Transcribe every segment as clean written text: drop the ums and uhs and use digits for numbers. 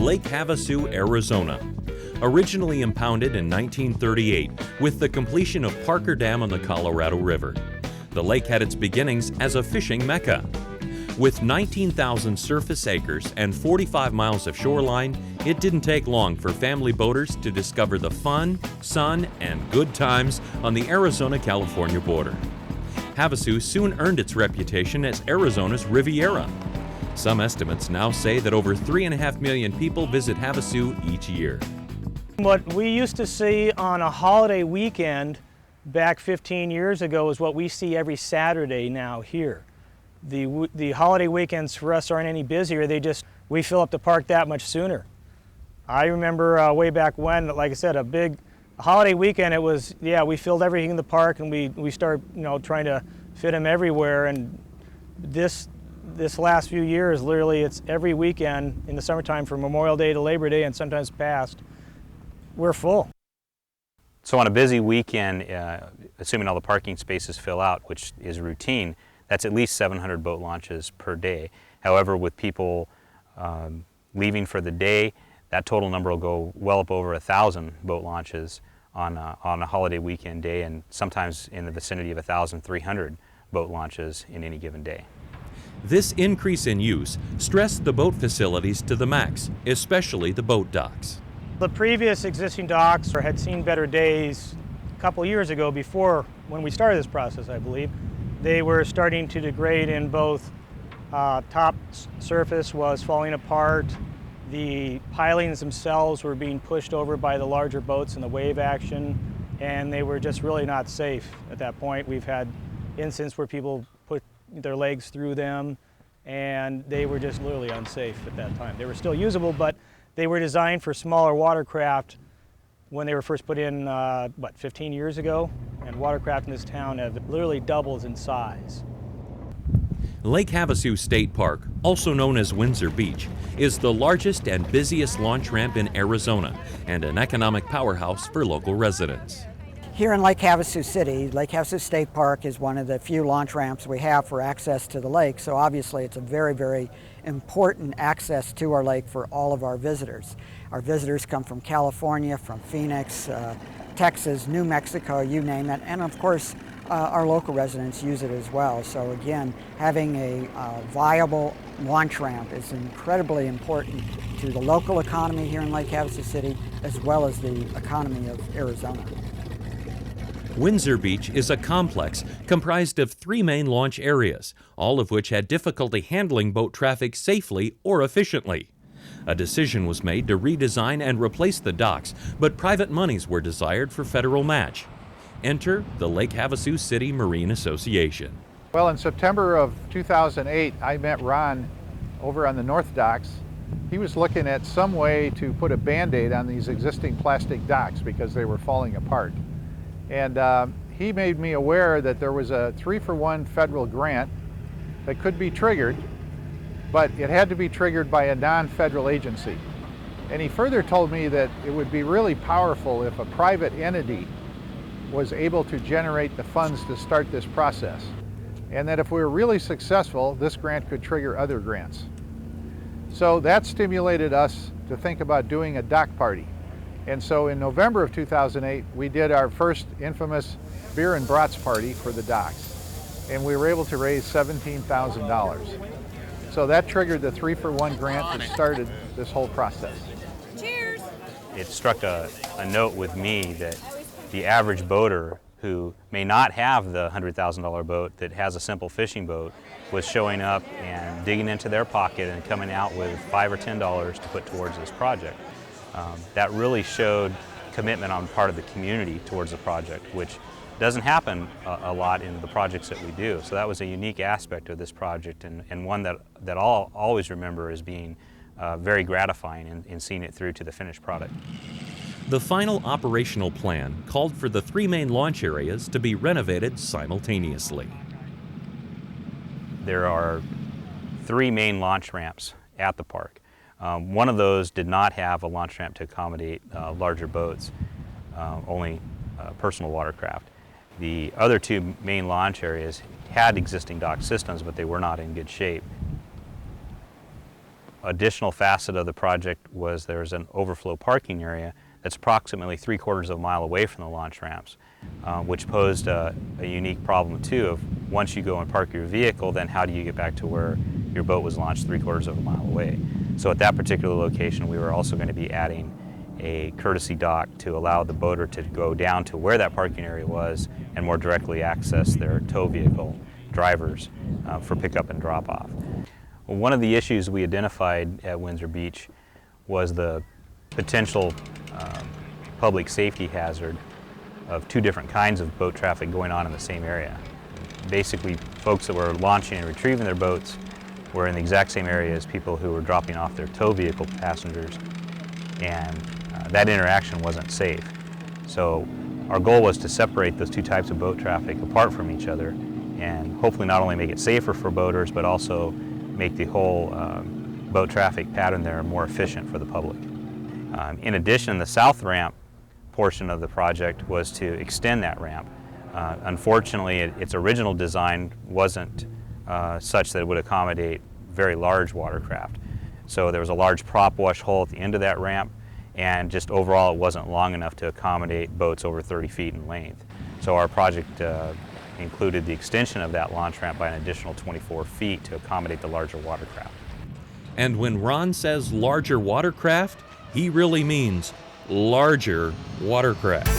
Lake Havasu, Arizona. Originally impounded in 1938 with the completion of Parker Dam on the Colorado River. The lake had its beginnings as a fishing mecca. With 19,000 surface acres and 45 miles of shoreline, it didn't take long for family boaters to discover the fun, sun, and good times on the Arizona-California border. Havasu soon earned its reputation as Arizona's Riviera. Some estimates now say that over 3.5 million people visit Havasu each year. What we used to see on a holiday weekend back 15 years ago is what we see every Saturday now here. The holiday weekends for us aren't any busier, we fill up the park that much sooner. I remember way back when, like I said, a big holiday weekend, it was, we filled everything in the park and we started, trying to fit them everywhere. And this last few years, literally it's every weekend in the summertime from Memorial Day to Labor Day and sometimes past, we're full. So on a busy weekend, assuming all the parking spaces fill out, which is routine, that's at least 700 boat launches per day. However, with people leaving for the day, that total number will go well up over 1,000 boat launches on a holiday weekend day, and sometimes in the vicinity of 1,300 boat launches in any given day. This increase in use stressed the boat facilities to the max, especially the boat docks. The previous existing docks had seen better days a couple years ago before when we started this process, I believe. They were starting to degrade in both top surface was falling apart, the pilings themselves were being pushed over by the larger boats and the wave action, and they were just really not safe at that point. We've had incidents where people put their legs through them and they were just literally unsafe at that time. They were still usable, but they were designed for smaller watercraft when they were first put in, 15 years ago? And watercraft in this town have literally doubled in size. Lake Havasu State Park, also known as Windsor Beach, is the largest and busiest launch ramp in Arizona and an economic powerhouse for local residents. Here in Lake Havasu City, Lake Havasu State Park is one of the few launch ramps we have for access to the lake, so obviously it's a very, very important access to our lake for all of our visitors. Our visitors come from California, from Phoenix, Texas, New Mexico, you name it, and of course our local residents use it as well. So again, having a viable launch ramp is incredibly important to the local economy here in Lake Havasu City as well as the economy of Arizona. Windsor Beach is a complex comprised of 3 main launch areas, all of which had difficulty handling boat traffic safely or efficiently. A decision was made to redesign and replace the docks, but private monies were desired for federal match. Enter the Lake Havasu City Marine Association. Well, in September of 2008, I met Ron over on the North Docks. He was looking at some way to put a Band-Aid on these existing plastic docks because they were falling apart. And he made me aware that there was a 3-for-1 federal grant that could be triggered, but it had to be triggered by a non-federal agency. And he further told me that it would be really powerful if a private entity was able to generate the funds to start this process. And that if we were really successful, this grant could trigger other grants. So that stimulated us to think about doing a dock party. And so in November of 2008, we did our first infamous beer and brats party for the docks. And we were able to raise $17,000. So that triggered the 3-for-1 grant that started this whole process. Cheers! It struck a note with me that the average boater who may not have the $100,000 boat that has a simple fishing boat was showing up and digging into their pocket and coming out with $5 or $10 to put towards this project. That really showed commitment on the part of the community towards the project, which doesn't happen a lot in the projects that we do. So that was a unique aspect of this project, and one that I'll always remember as being very gratifying in seeing it through to the finished product. The final operational plan called for the 3 main launch areas to be renovated simultaneously. There are 3 main launch ramps at the park. One of those did not have a launch ramp to accommodate larger boats, only personal watercraft. The other 2 main launch areas had existing dock systems, but they were not in good shape. additional facet of the project was there's an overflow parking area that's approximately 3/4 of a mile away from the launch ramps, which posed a unique problem too of once you go and park your vehicle, then how do you get back to where your boat was launched 3/4 of a mile away? So at that particular location, we were also going to be adding a courtesy dock to allow the boater to go down to where that parking area was and more directly access their tow vehicle drivers for pickup and drop off. Well, one of the issues we identified at Windsor Beach was the potential public safety hazard of two different kinds of boat traffic going on in the same area. Basically, folks that were launching and retrieving their boats were in the exact same area as people who were dropping off their tow vehicle passengers, and that interaction wasn't safe. So our goal was to separate those two types of boat traffic apart from each other and hopefully not only make it safer for boaters, but also make the whole boat traffic pattern there more efficient for the public. In addition, the south ramp portion of the project was to extend that ramp. Unfortunately, its original design wasn't such that it would accommodate very large watercraft. So there was a large prop wash hole at the end of that ramp, and just overall it wasn't long enough to accommodate boats over 30 feet in length. So our project included the extension of that launch ramp by an additional 24 feet to accommodate the larger watercraft. And when Ron says larger watercraft, he really means larger watercraft.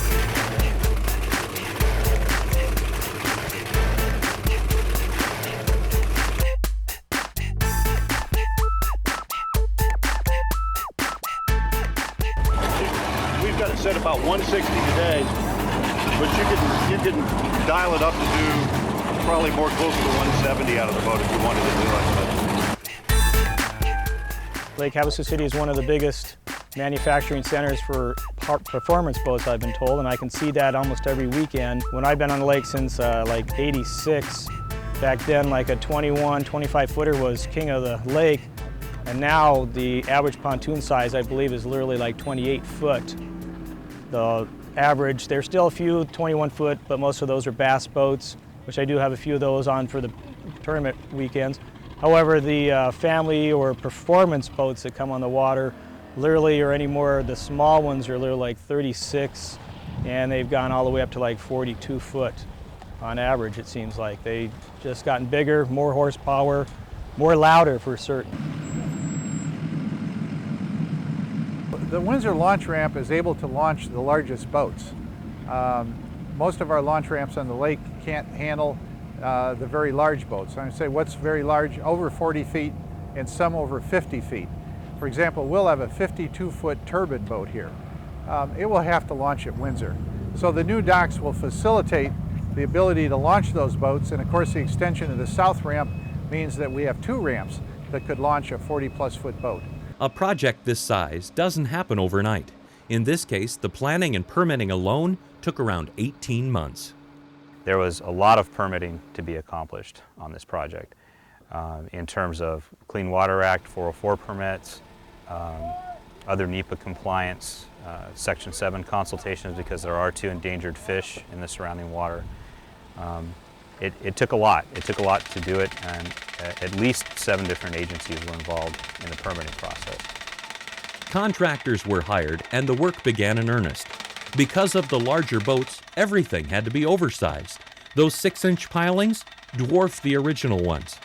We've got it set about 160 today, but you can dial it up to do probably more closer to 170 out of the boat if you wanted to do it. Lake Havasu City is one of the biggest manufacturing centers for performance boats, I've been told, and I can see that almost every weekend. When I've been on the lake since like '86, back then like a 21, 25 footer was king of the lake, and now the average pontoon size, I believe, is literally like 28 foot. The average, there's still a few 21 foot, but most of those are bass boats, which I do have a few of those on for the tournament weekends. However, the family or performance boats that come on the water, literally, or any more, the small ones are literally like 36, and they've gone all the way up to like 42 foot on average, it seems like. They've just gotten bigger, more horsepower, more louder for certain. The Windsor launch ramp is able to launch the largest boats. Most of our launch ramps on the lake can't handle the very large boats. I would say what's very large, over 40 feet and some over 50 feet. For example, we'll have a 52-foot turbine boat here. It will have to launch at Windsor. So the new docks will facilitate the ability to launch those boats, and of course the extension of the south ramp means that we have two ramps that could launch a 40-plus foot boat. A project this size doesn't happen overnight. In this case, the planning and permitting alone took around 18 months. There was a lot of permitting to be accomplished on this project in terms of Clean Water Act 404 permits, other NEPA compliance, Section 7 consultations because there are 2 endangered fish in the surrounding water. It took a lot. It took a lot to do it, and at least 7 different agencies were involved in the permitting process. Contractors were hired and the work began in earnest. Because of the larger boats, everything had to be oversized. Those 6-inch pilings dwarfed the original ones.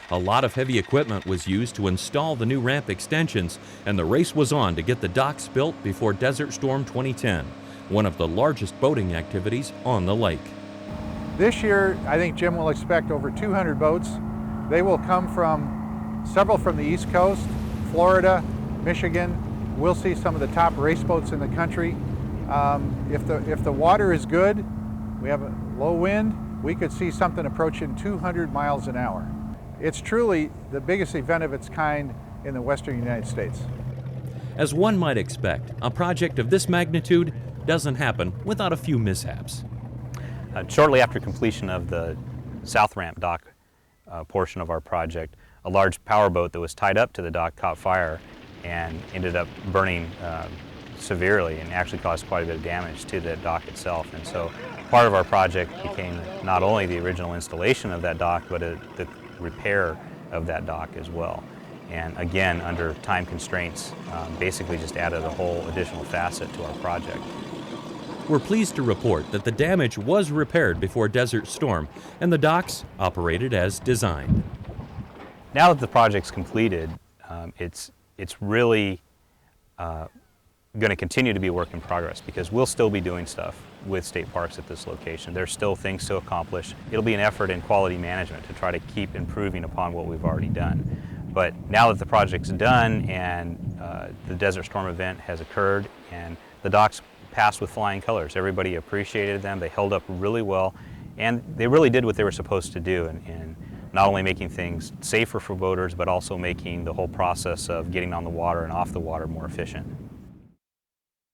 A lot of heavy equipment was used to install the new ramp extensions, and the race was on to get the docks built before Desert Storm 2010, one of the largest boating activities on the lake. This year, I think Jim will expect over 200 boats. They will come from several from the East Coast, Florida, Michigan. We'll see some of the top race boats in the country. If the water is good, we have a low wind, we could see something approaching 200 miles an hour. It's truly the biggest event of its kind in the western United States. As one might expect, a project of this magnitude doesn't happen without a few mishaps. Shortly after completion of the south ramp dock portion of our project, a large power boat that was tied up to the dock caught fire and ended up burning severely and actually caused quite a bit of damage to the dock itself. And so part of our project became not only the original installation of that dock, but the repair of that dock as well. And again, under time constraints, basically just added a whole additional facet to our project. We're pleased to report that the damage was repaired before Desert Storm and the docks operated as designed. Now that the project's completed, it's really going to continue to be a work in progress because we'll still be doing stuff with state parks at this location. There's still things to accomplish. It'll be an effort in quality management to try to keep improving upon what we've already done. But now that the project's done and the Desert Storm event has occurred and the docks passed with flying colors, everybody appreciated them. They held up really well, and they really did what they were supposed to do in not only making things safer for boaters, but also making the whole process of getting on the water and off the water more efficient.